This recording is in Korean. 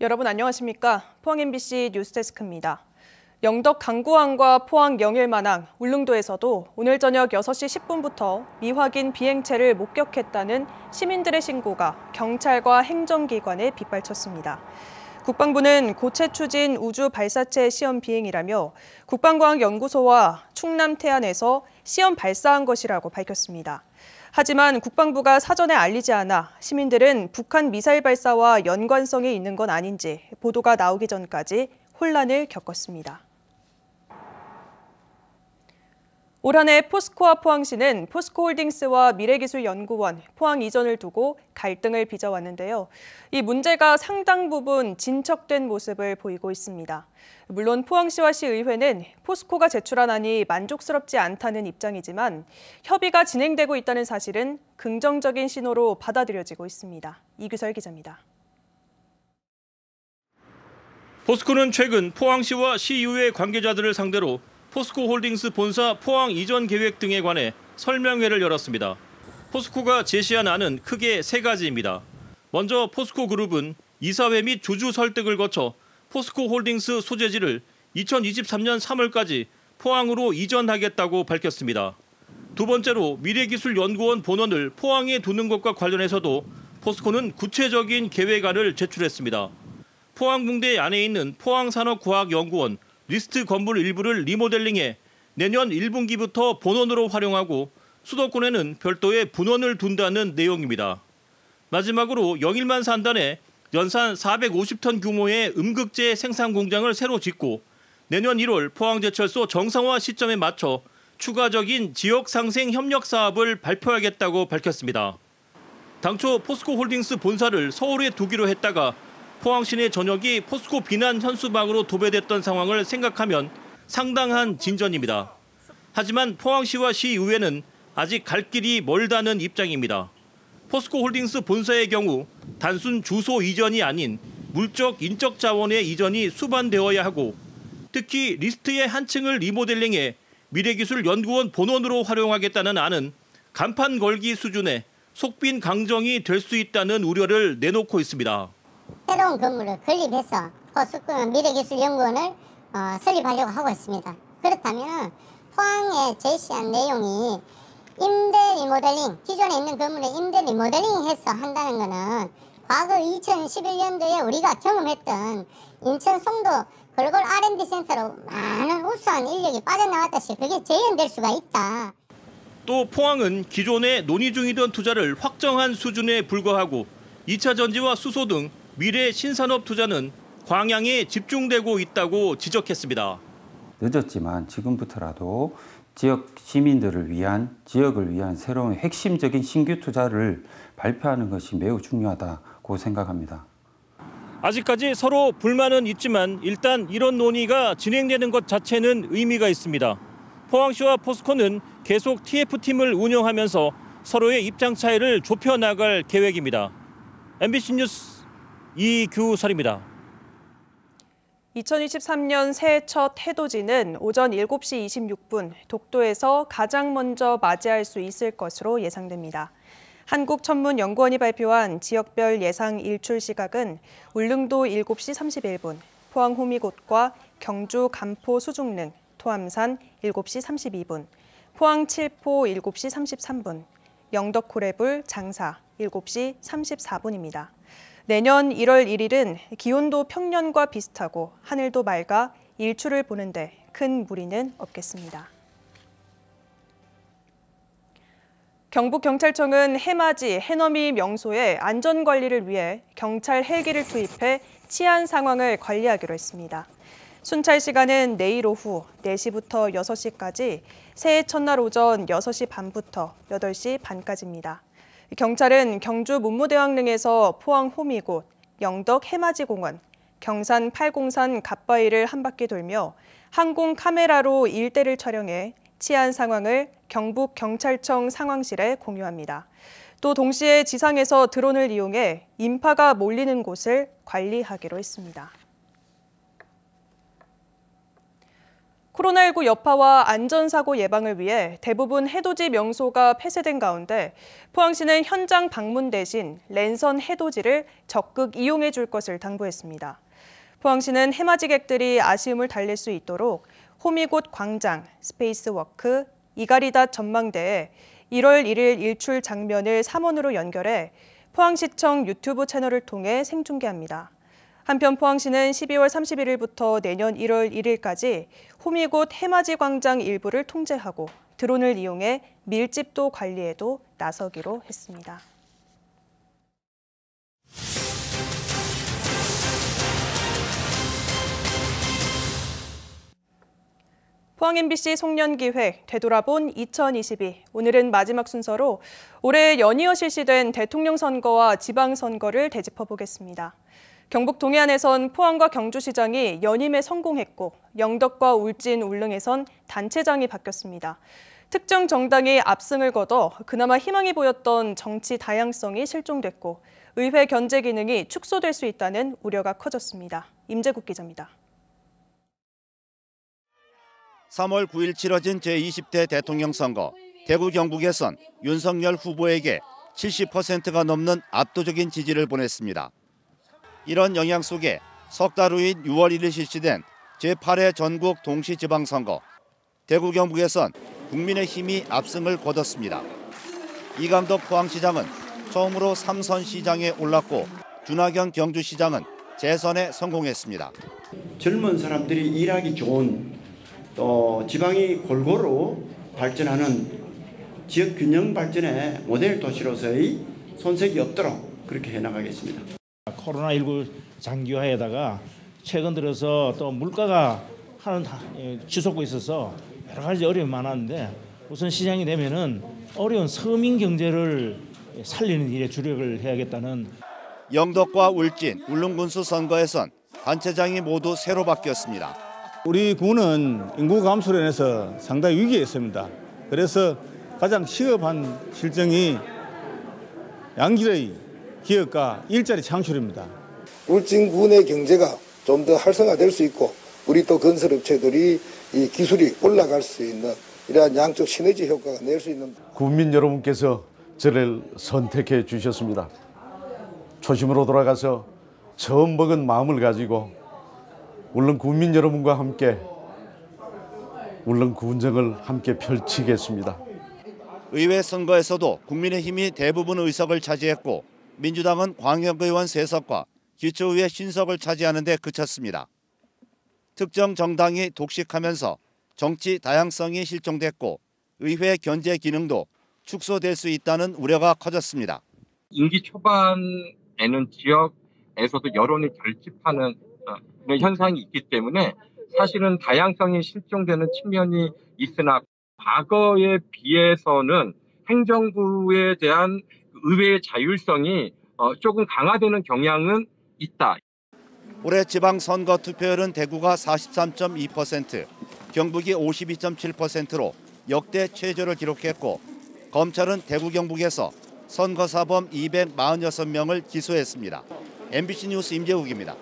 여러분 안녕하십니까? 포항 MBC 뉴스데스크입니다. 영덕 강구항과 포항 영일만항, 울릉도에서도 오늘 저녁 6시 10분부터 미확인 비행체를 목격했다는 시민들의 신고가 경찰과 행정기관에 빗발쳤습니다. 국방부는 고체 추진 우주 발사체 시험 비행이라며 국방과학연구소와 충남 태안에서 시험 발사한 것이라고 밝혔습니다. 하지만 국방부가 사전에 알리지 않아 시민들은 북한 미사일 발사와 연관성이 있는 건 아닌지 보도가 나오기 전까지 혼란을 겪었습니다. 올 한 해 포스코와 포항시는 포스코홀딩스와 미래기술연구원, 포항 이전을 두고 갈등을 빚어왔는데요. 이 문제가 상당 부분 진척된 모습을 보이고 있습니다. 물론 포항시와 시의회는 포스코가 제출한 안이 만족스럽지 않다는 입장이지만 협의가 진행되고 있다는 사실은 긍정적인 신호로 받아들여지고 있습니다. 이규설 기자입니다. 포스코는 최근 포항시와 시의회 관계자들을 상대로 포스코홀딩스 본사 포항 이전 계획 등에 관해 설명회를 열었습니다. 포스코가 제시한 안은 크게 3가지입니다. 먼저 포스코그룹은 이사회 및 주주 설득을 거쳐 포스코홀딩스 소재지를 2023년 3월까지 포항으로 이전하겠다고 밝혔습니다. 두 번째로 미래기술연구원 본원을 포항에 두는 것과 관련해서도 포스코는 구체적인 계획안을 제출했습니다. 포항공대 안에 있는 포항산업과학연구원 리스트 건물 일부를 리모델링해 내년 1분기부터 본원으로 활용하고 수도권에는 별도의 분원을 둔다는 내용입니다. 마지막으로 영일만 산단에 연산 450톤 규모의 음극재 생산 공장을 새로 짓고 내년 1월 포항제철소 정상화 시점에 맞춰 추가적인 지역 상생 협력 사업을 발표하겠다고 밝혔습니다. 당초 포스코홀딩스 본사를 서울에 두기로 했다가 포항시 내 전역이 포스코 비난 현수막으로 도배됐던 상황을 생각하면 상당한 진전입니다. 하지만 포항시와 시의회는 아직 갈 길이 멀다는 입장입니다. 포스코홀딩스 본사의 경우 단순 주소 이전이 아닌 물적, 인적 자원의 이전이 수반되어야 하고 특히 리스트의 한 층을 리모델링해 미래기술연구원 본원으로 활용하겠다는 안은 간판 걸기 수준의 속빈 강정이 될 수 있다는 우려를 내놓고 있습니다. 새로운 건물을 건립해서 포스코 미래기술연구원을 설립하려고 하고 있습니다. 그렇다면 포항에 제시한 내용이 임대 리모델링, 기존에 있는 건물에 임대 리모델링해서 한다는 것은 과거 2011년도에 우리가 경험했던 인천 송도 골골 R&D 센터로 많은 우수한 인력이 빠져나왔다시 그게 재현될 수가 있다. 또 포항은 기존에 논의 중이던 투자를 확정한 수준에 불과하고 2차 전지와 수소 등 미래 신산업 투자는 광양에 집중되고 있다고 지적했습니다. 늦었지만 지금부터라도 지역 시민들을 위한, 지역을 위한 새로운 핵심적인 신규 투자를 발표하는 것이 매우 중요하다고 생각합니다. 아직까지 서로 불만은 있지만 일단 이런 논의가 진행되는 것 자체는 의미가 있습니다. 포항시와 포스코는 계속 TF팀을 운영하면서 서로의 입장 차이를 좁혀나갈 계획입니다. MBC 뉴스 이규설입니다. 2023년 새해 첫 해돋이는 오전 7시 26분 독도에서 가장 먼저 맞이할 수 있을 것으로 예상됩니다. 한국천문연구원이 발표한 지역별 예상 일출 시각은 울릉도 7시 31분, 포항 호미곶과 경주 간포 수중릉, 토암산 7시 32분, 포항 칠포 7시 33분, 영덕 고래불 장사 7시 34분입니다. 내년 1월 1일은 기온도 평년과 비슷하고 하늘도 맑아 일출을 보는데 큰 무리는 없겠습니다. 경북경찰청은 해맞이 해넘이 명소의 안전관리를 위해 경찰 헬기를 투입해 치안 상황을 관리하기로 했습니다. 순찰 시간은 내일 오후 4시부터 6시까지, 새해 첫날 오전 6시 반부터 8시 반까지입니다. 경찰은 경주 문무대왕릉에서 포항 호미곶, 영덕 해맞이공원, 경산 팔공산 갓바위를 한 바퀴 돌며 항공 카메라로 일대를 촬영해 치안 상황을 경북경찰청 상황실에 공유합니다. 또 동시에 지상에서 드론을 이용해 인파가 몰리는 곳을 관리하기로 했습니다. 코로나19 여파와 안전사고 예방을 위해 대부분 해돋이 명소가 폐쇄된 가운데 포항시는 현장 방문 대신 랜선 해돋이를 적극 이용해 줄 것을 당부했습니다. 포항시는 해맞이객들이 아쉬움을 달랠 수 있도록 호미곶 광장, 스페이스워크, 이가리닷 전망대에 1월 1일 일출 장면을 3원으로 연결해 포항시청 유튜브 채널을 통해 생중계합니다. 한편 포항시는 12월 31일부터 내년 1월 1일까지 호미곶 해맞이 광장 일부를 통제하고 드론을 이용해 밀집도 관리에도 나서기로 했습니다. 포항 MBC 송년기획 되돌아본 2022. 오늘은 마지막 순서로 올해 연이어 실시된 대통령 선거와 지방선거를 되짚어보겠습니다. 경북 동해안에선 포항과 경주시장이 연임에 성공했고 영덕과 울진, 울릉에선 단체장이 바뀌었습니다. 특정 정당이 압승을 거둬 그나마 희망이 보였던 정치 다양성이 실종됐고 의회 견제 기능이 축소될 수 있다는 우려가 커졌습니다. 임재국 기자입니다. 3월 9일 치러진 제20대 대통령 선거. 대구 경북에선 윤석열 후보에게 70%가 넘는 압도적인 지지를 보냈습니다. 이런 영향 속에 석 달 후인 6월 1일 실시된 제8회 전국 동시지방선거. 대구 경북에선 국민의힘이 압승을 거뒀습니다. 이강덕 포항시장은 처음으로 3선 시장에 올랐고 준하경 경주시장은 재선에 성공했습니다. 젊은 사람들이 일하기 좋은 또 지방이 골고루 발전하는 지역 균형 발전의 모델 도시로서의 손색이 없도록 그렇게 해나가겠습니다. 코로나19 장기화에다가 최근 들어서 또 물가가 치솟고 있어서 여러 가지 어려움이 많았는데 우선 시장이 되면은 어려운 서민 경제를 살리는 일에 주력을 해야겠다는. 영덕과 울진, 울릉군수 선거에선 단체장이 모두 새로 바뀌었습니다. 우리 군은 인구 감소로 인해서 상당히 위기에 있습니다. 그래서 가장 시급한 실정이 양질의 기업과 일자리 창출입니다. 울진군의 경제가 좀 더 활성화될 수 있고 우리 또 건설업체들이 이 기술이 올라갈 수 있는 이러한 양쪽 시너지 효과가 낼 수 있는. 국민 여러분께서 저를 선택해 주셨습니다. 초심으로 돌아가서 처음 먹은 마음을 가지고 울릉 국민 여러분과 함께 울릉 군정을 함께 펼치겠습니다. 의회 선거에서도 국민의힘이 대부분 의석을 차지했고 민주당은 광역의원 3석과 기초의회 신석을 차지하는 데 그쳤습니다. 특정 정당이 독식하면서 정치 다양성이 실종됐고 의회 견제 기능도 축소될 수 있다는 우려가 커졌습니다. 임기 초반에는 지역에서도 여론이 결집하는 이런 현상이 있기 때문에 사실은 다양성이 실종되는 측면이 있으나 과거에 비해서는 행정부에 대한 의회의 자율성이 조금 강화되는 경향은 있다. 올해 지방선거 투표율은 대구가 43.2%, 경북이 52.7%로 역대 최저를 기록했고 검찰은 대구 경북에서 선거사범 246명을 기소했습니다. MBC 뉴스 임재욱입니다.